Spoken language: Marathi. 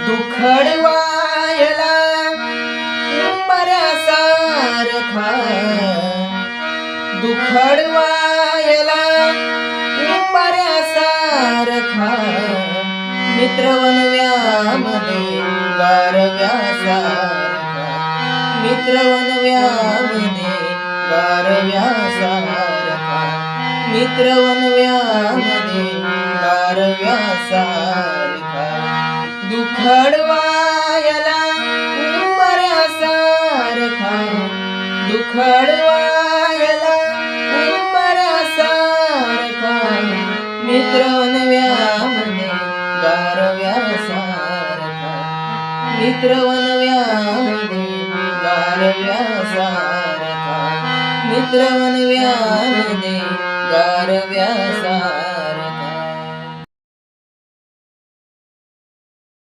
दुखडवायला उंबऱ्यासारखा दुखडवायला उंबऱ्यासारखा मित्रवन व्यामध्ये गारव्यासारखा मित्रवन व्यामध्ये गारव्यासारखा मित्रवन व्यामध्ये गारव्यासारखा दुखडवायला उंबऱ्यासारखा दुखडवायला उंबऱ्यासारखा मित्रवन व्यामध्ये गारव्यासारखा मित्रवन व्यामध्ये गारव्यासारखा मित्रवन व्यामध्ये गारव्यासारखा